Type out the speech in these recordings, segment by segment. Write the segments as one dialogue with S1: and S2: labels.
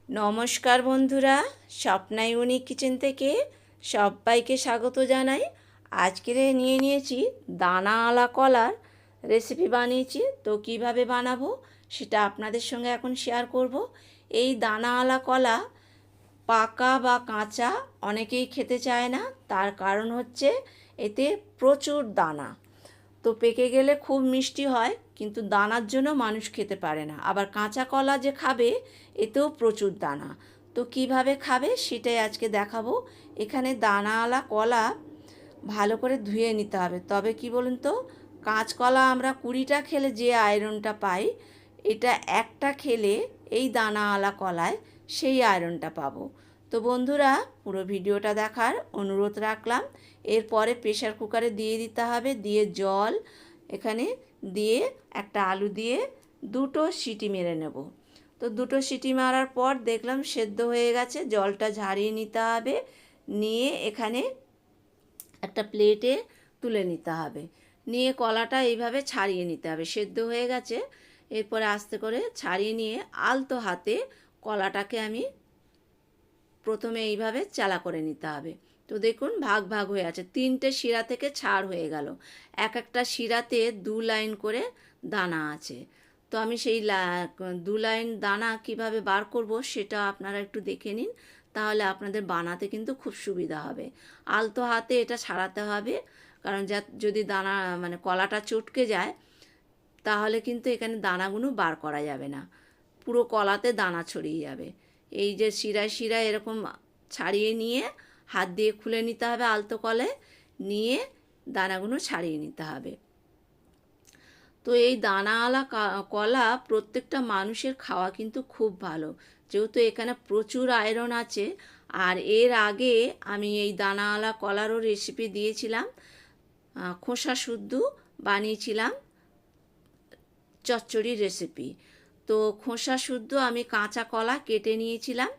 S1: নমস্কার বন্ধুরা, Swapna unique kitchen থেকে সবাইকে স্বাগত জানাই। আজকে নিয়ে নিয়েছি দানাওয়ালা কলার রেসিপি বানিয়েছি। তো কিভাবে বানাবো সেটা আপনাদের সঙ্গে এখন শেয়ার করব। এই দানাওয়ালা কলা পাকা বা কাঁচা অনেকেই খেতে চায় না, তার কারণ হচ্ছে এতে প্রচুর দানা। তো পেকে গেলে খুব মিষ্টি হয়, কিন্তু দানার জন্য মানুষ খেতে পারে না। আবার কাঁচা কলা যে খাবে এতেও প্রচুর দানা। তো কিভাবে খাবে সেটাই আজকে দেখাবো। এখানে দানাওয়ালা কলা ভালো করে ধুয়ে নিতে হবে। তবে কি বলুন তো, কাঁচকলা আমরা 20টা খেলে যে আয়রনটা পাই, এটা একটা খেলে এই দানাওয়ালা কলায় সেই আয়রনটা পাবো। তো বন্ধুরা, পুরো ভিডিওটা দেখার অনুরোধ রাখলাম। এরপরে প্রেশার কুকারে দিয়ে দিতে হবে, দিয়ে জল এখানে দিয়ে একটা আলু দিয়ে 2টো সিটি মেরে নেব। তো 2টো সিটি মারার পর দেখলাম সেদ্ধ হয়ে গেছে, জলটা ঝারিয়ে নিতে হবে। নিয়ে এখানে একটা প্লেটে তুলে নিতে হবে। নিয়ে কলাটা এইভাবে ছাড়িয়ে নিতে হবে, সেদ্ধ হয়ে গেছে। এরপরে আস্তে করে ছাড়িয়ে নিয়ে আলতো হাতে কলাটাকে আমি প্রথমে এইভাবে চালা করে নিতে হবে। তো দেখুন ভাগ ভাগ হয়ে আছে, 3টে শিরা থেকে ছাড় হয়ে গেল। এক একটা শিরাতে 2 লাইন করে দানা আছে। তো আমি সেই 2 লাইন দানা কিভাবে বার করব সেটা আপনারা একটু দেখে নিন, তাহলে আপনাদের বানাতে কিন্তু খুব সুবিধা হবে। আলতো হাতে এটা ছাড়াতে হবে, কারণ যদি দানা কলাটা চটকে যায় তাহলে কিন্তু এখানে দানাগুলো বার করা যাবে না, পুরো কলাতে দানা ছড়িয়ে যাবে। এই যে শিরায় শিরায় এরকম ছাড়িয়ে নিয়ে হাত দিয়ে খুলে নিতে হবে আলতো কলে, নিয়ে দানাগুলো ছাড়িয়ে নিতে হবে। তো এই দানাওয়ালা কলা প্রত্যেকটা মানুষের খাওয়া কিন্তু খুব ভালো, যেহেতু এখানে প্রচুর আয়রন আছে। আর এর আগে আমি এই দানাওয়ালা কলারও রেসিপি দিয়েছিলাম, খোসা শুদ্ধ বানিয়েছিলাম চচ্চড়ির রেসিপি। তো খোসা শুদ্ধ আমি কাঁচা কলা কেটে নিয়েছিলাম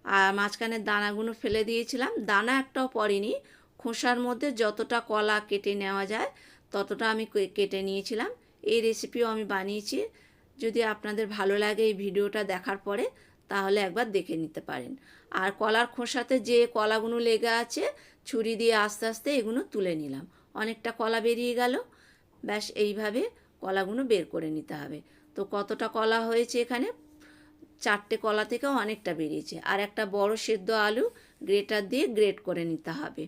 S1: আর মাঝখানের দানাগুলো ফেলে দিয়েছিলাম। দানা একটাও পড়েনি, খোসার মধ্যে যতটা কলা কেটে নেওয়া যায় ততটা আমি কেটে নিয়েছিলাম। এই রেসিপিও আমি বানিয়েছি। যদি আপনাদের ভালো লাগে এই ভিডিওটা দেখার পরে, তাহলে একবার দেখে নিতে পারেন। আর কলার খোসাতে যে কলাগুলো লেগে আছে, ছুরি দিয়ে আস্তে আস্তে এগুলো তুলে নিলাম। অনেকটা কলা বেরিয়ে গেল। ব্যাস এইভাবে কলাগুলো বের করে নিতে হবে। তো কতটা কলা হয়েছে এখানে, 4টে কলা থেকেও অনেকটা বেরিয়েছে। আর একটা বড় সেদ্ধ আলু গ্রেটার দিয়ে গ্রেট করে নিতে হবে।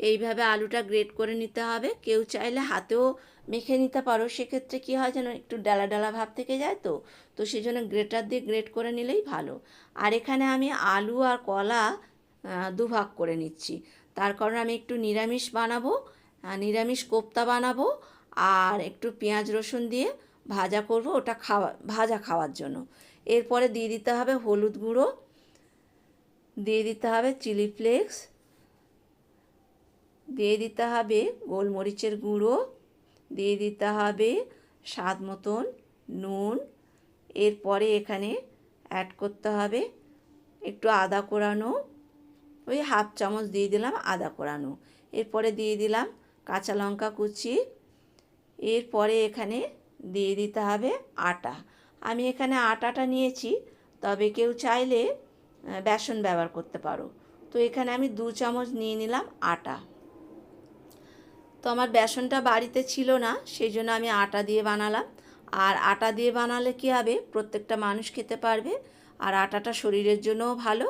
S1: এইভাবে আলুটা গ্রেট করে নিতে হবে। কেউ চাইলে হাতেও মেখে নিতে পারো, সেক্ষেত্রে কী হয় যেন একটু ডালা ডালা ভাব থেকে যায়। তো সেই জন্য গ্রেটার দিয়ে গ্রেট করে নিলেই ভালো। আর এখানে আমি আলু আর কলা দুভাগ করে নিচ্ছি, তার কারণ আমি একটু নিরামিষ বানাবো, নিরামিষ কোপ্তা বানাবো। আর একটু পেঁয়াজ রসুন দিয়ে ভাজা করব, ওটা ভাজা খাওয়ার জন্য। এরপরে দিয়ে দিতে হবে হলুদ গুঁড়ো, দিয়ে দিতে হবে চিলি ফ্লেক্স, দিয়ে দিতে হবে গোলমরিচের গুঁড়ো, দিয়ে দিতে হবে স্বাদ মতন নুন। এরপরে এখানে অ্যাড করতে হবে একটু আদা কোরানো, ওই 1/2 চামচ দিয়ে দিলাম আদা কোরানো। এরপরে দিয়ে দিলাম কাঁচা লঙ্কা কুচি। এরপরে এখানে দিয়ে দিতে হবে আটা। আমি এখানে আটাটা নিয়েছি, তবে কেউ চাইলে বেসন ব্যবহার করতে পারো। তো এখানে আমি 2 চামচ নিয়ে নিলাম আটা। তো আমার বেসনটা বাড়িতে ছিল না, সেই জন্য আমি আটা দিয়ে বানালাম। আর আটা দিয়ে বানালে কী হবে, প্রত্যেকটা মানুষ খেতে পারবে। আর আটাটা শরীরের জন্যও ভালো।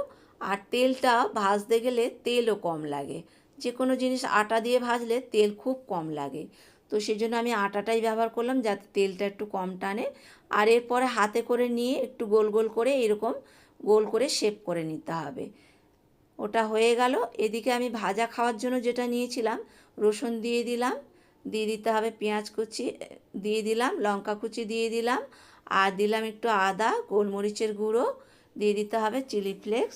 S1: আর তেলটা ভাজতে গেলে তেলও কম লাগে। যে কোনো জিনিস আটা দিয়ে ভাজলে তেল খুব কম লাগে। তো সেই জন্য আমি আটাটাই ব্যবহার করলাম, যাতে তেলটা একটু কম টানে। আর এরপরে হাতে করে নিয়ে একটু গোল গোল করে এরকম গোল করে শেপ করে নিতে হবে। ওটা হয়ে গেল। এদিকে আমি ভাজা খাওয়ার জন্য যেটা নিয়েছিলাম, রসুন দিয়ে দিলাম, দিয়ে দিতে হবে পেঁয়াজ কুচি দিয়ে দিলাম, লঙ্কা কুচি দিয়ে দিলাম, আর দিলাম একটু আদা, গোলমরিচের গুঁড়ো, দিয়ে দিতে হবে চিলি ফ্লেক্স,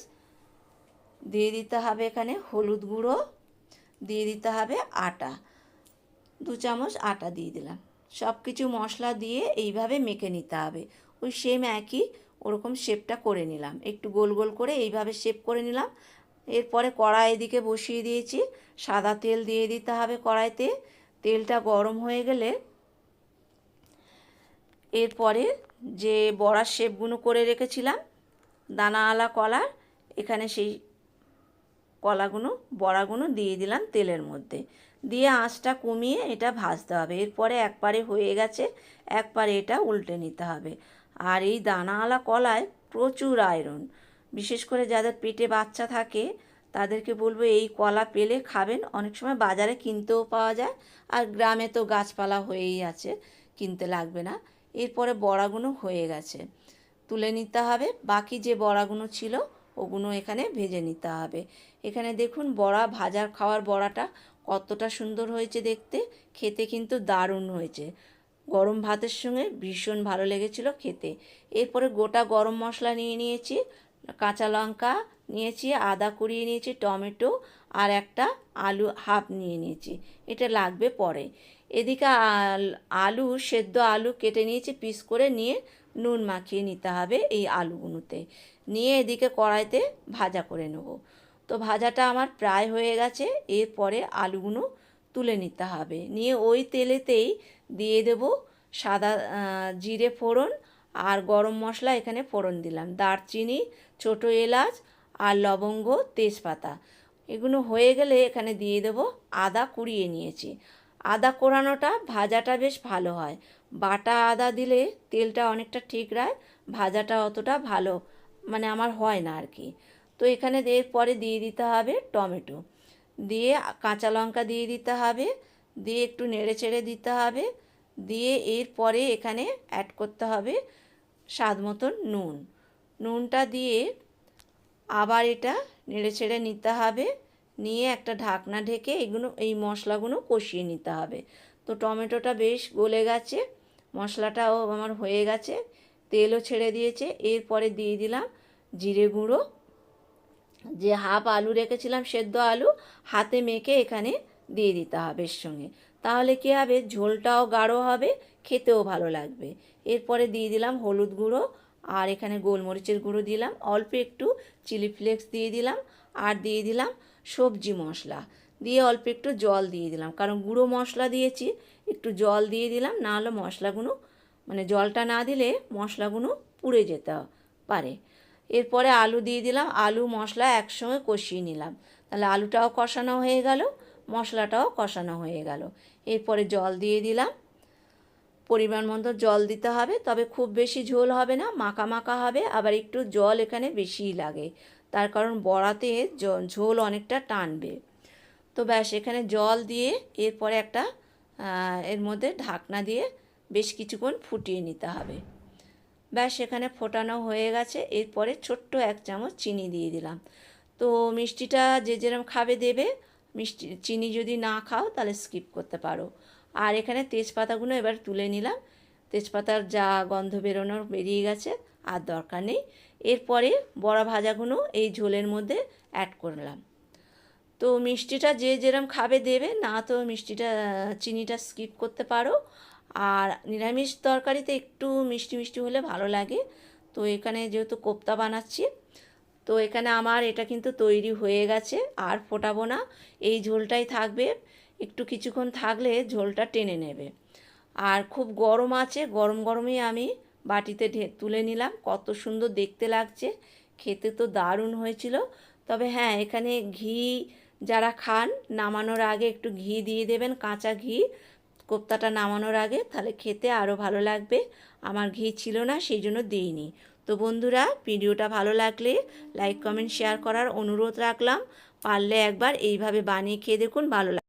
S1: দিয়ে দিতে হবে এখানে হলুদ গুঁড়ো, দিয়ে দিতে হবে আটা, 2 চামচ আটা দিয়ে দিলাম। সব কিছু মশলা দিয়ে এইভাবে মেখে নিতে হবে। ওই সেম একই ওরকম শেপটা করে নিলাম, একটু গোল গোল করে এইভাবে শেপ করে নিলাম। এরপরে কড়াই এদিকে বসিয়ে দিয়েছি, সাদা তেল দিয়ে দিতে হবে কড়াইতে। তেলটা গরম হয়ে গেলে এরপরে যে বড়ার শেপগুলো করে রেখেছিলাম দানাওয়ালা কলার এখানে সেই কলাগুলো বড়াগুলো দিয়ে দিলাম তেলের মধ্যে, দিয়ে আঁচটা কমিয়ে এটা ভাজতে হবে। এরপরে একবারে হয়ে গেছে, একবারে এটা উল্টে নিতে হবে। আর এই দানাওয়ালা কলায় প্রচুর আয়রন, বিশেষ করে যাদের পেটে বাচ্চা থাকে তাদেরকে বলবো এই কলা পেলে খাবেন। অনেক সময় বাজারে কিনতেও পাওয়া যায়, আর গ্রামে তো গাছপালা হয়েই আছে, কিনতে লাগবে না। এরপরে বড়াগুলো হয়ে গেছে, তুলে নিতে হবে। বাকি যে বড়াগুলো ছিল ওগুলো এখানে ভেজে নিতে হবে। এখানে দেখুন বড়া, ভাজার খাওয়ার বড়াটা কতটা সুন্দর হয়েছে দেখতে, খেতে কিন্তু দারুণ হয়েছে। গরম ভাতের সঙ্গে ভীষণ ভালো লেগেছিল খেতে। এরপরে গোটা গরম মশলা নিয়ে নিয়েছি, কাঁচা লঙ্কা নিয়েছি, আদা কুড়িয়ে নিয়েছি, টমেটো আর একটা আলু হাফ নিয়ে নিয়েছি, এটা লাগবে পরে। এদিকে আলু সেদ্ধ আলু কেটে নিয়েছি পিস করে, নিয়ে নুন মাখিয়ে নিতে হবে এই আলুগুলোতে, নিয়ে এদিকে কড়াইতে ভাজা করে নেব। তো ভাজাটা আমার প্রায় হয়ে গেছে। এরপরে আলুগুলো তুলে নিতে হবে, নিয়ে ওই তেলেতেই দিয়ে দেব সাদা জিরে ফোড়ন আর গরম মশলা এখানে ফোড়ন দিলাম, দারচিনি, ছোটো এলাচ আর লবঙ্গ, তেজপাতা। এগুলো হয়ে গেলে এখানে দিয়ে দেব আদা কুড়িয়ে নিয়েছি। আদা কোড়ানোটা ভাজাটা বেশ ভালো হয়, বাটা আদা দিলে তেলটা অনেকটা ঠিক রায়, ভাজাটা অতটা ভালো মানে আমার হয় না আর কি। তো এখানে এরপরে দিয়ে দিতে হবে টমেটো, দিয়ে কাঁচা লঙ্কা দিয়ে দিতে হবে, দিয়ে একটু নেড়ে চেড়ে দিতে হবে, দিয়ে এরপরে এখানে অ্যাড করতে হবে স্বাদ মতন নুন। নুনটা দিয়ে আবার এটা নেড়ে চেড়ে নিতে হবে, নিয়ে একটা ঢাকনা ঢেকে এই মশলাগুলো কষিয়ে নিতে হবে। তো টমেটোটা বেশ গলে গেছে, মশলাটাও আমার হয়ে গেছে, তেলও ছেড়ে দিয়েছে। এরপরে দিয়ে দিলাম জিরে গুঁড়ো, যে হাফ আলু রেখেছিলাম সেদ্ধ আলু, হাতে মেখে এখানে দিয়ে দিতে হবে এর সঙ্গে, তাহলে কী হবে ঝোলটাও গাঢ় হবে, খেতেও ভালো লাগবে। এরপরে দিয়ে দিলাম হলুদ গুঁড়ো, আর এখানে গোলমরিচের গুঁড়ো দিলাম, অল্প একটু চিলি ফ্লেক্স দিয়ে দিলাম, আর দিয়ে দিলাম সবজি মশলা, দিয়ে অল্প একটু জল দিয়ে দিলাম, কারণ গুঁড়ো মশলা দিয়েছি, একটু জল দিয়ে দিলাম, না হলে মশলাগুলো মানে জলটা না দিলে মশলাগুলো পুড়ে যেতে পারে। এরপরে আলু দিয়ে দিলাম, আলু মশলা একসঙ্গে কষিয়ে নিলাম, তাহলে আলুটাও কষানো হয়ে গেল, মশলাটাও কষানো হয়ে গেল। এরপরে জল দিয়ে দিলাম, পরিমাণ মতো জল দিতে হবে, তবে খুব বেশি ঝোল হবে না, মাখা মাখা হবে, আবার একটু জল এখানে বেশিই লাগে, তার কারণ বড়াতে ঝোল অনেকটা টানবে। তো ব্যাস এখানে জল দিয়ে এরপরে একটা এর মধ্যে ঢাকনা দিয়ে বেশ কিছুক্ষণ ফুটিয়ে নিতে হবে। ব্যাস এখানে ফোটানো হয়ে গেছে। এরপরে ছোট্ট 1 চামচ চিনি দিয়ে দিলাম। তো মিষ্টিটা যে যেরকম খাবে দেবে, মিষ্টি চিনি যদি না খাও তাহলে স্কিপ করতে পারো। আর এখানে তেজপাতাগুলো এবার তুলে নিলাম, তেজপাতার যা গন্ধ বেরোনোর বেরিয়ে গেছে, আর দরকার নেই। এরপরে বড়া ভাজাগুলো এই ঝোলের মধ্যে অ্যাড করলাম। তো মিষ্টিটা যে যেরকম খাবে দেবে, না তো মিষ্টিটা চিনিটা স্কিপ করতে পারো। আর নিরামিষ তরকারিতে একটু মিষ্টি মিষ্টি হলে ভালো লাগে। তো এখানে যেহেতু কোপ্তা বানাচ্ছি, তো এখানে আমার এটা কিন্তু তৈরি হয়ে গেছে, আর ফোটাবো না, এই ঝোলটাই থাকবে, একটু কিছুক্ষণ থাকলে ঝোলটা টেনে নেবে। আর খুব গরম আছে, গরম গরমই আমি বাটিতে তুলে নিলাম, কত সুন্দর দেখতে লাগছে, খেতে তো দারুণ হয়েছিল। তবে হ্যাঁ, এখানে ঘি যারা খান নামানোর আগে একটু ঘি দিয়ে দেবেন, কাঁচা ঘি কোপ্তাটা নামানোর আগে, তাহলে খেতে আরও ভালো লাগবে। আমার ঘি ছিল না, সেই জন্য দিইনি। তো বন্ধুরা, ভিডিওটা ভালো লাগলে লাইক কমেন্ট শেয়ার করার অনুরোধ রাখলাম, পারলে একবার এইভাবে বানিয়ে খেয়ে দেখুন, ভালো লাগবে।